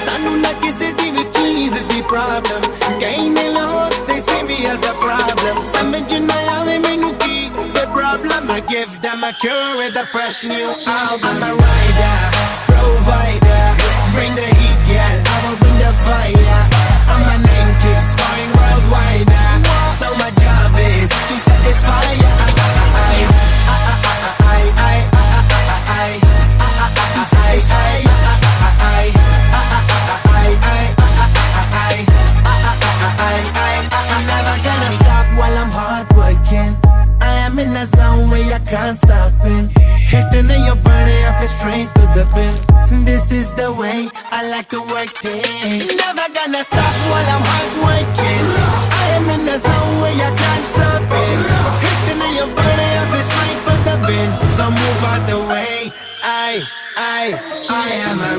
सानू ना किसी दी भी चीज दी प्रॉब्लम कहीं ने लोग they see me as a problem समझ ना आवे मैनू की the problem I give them a cure with a fresh new album I'm a rider provider bring the heat girl I will bring the fire and my name keeps going worldwide so my job is to satisfy ya in a zone where you can't stop it. Hitting in your body, I feel straight to the pin. This is the way I like to work things. Never gonna stop while I'm hard working. I am in a zone where you can't stop it. Hitting in your body, I feel straight to the pin. So move out the way. I am a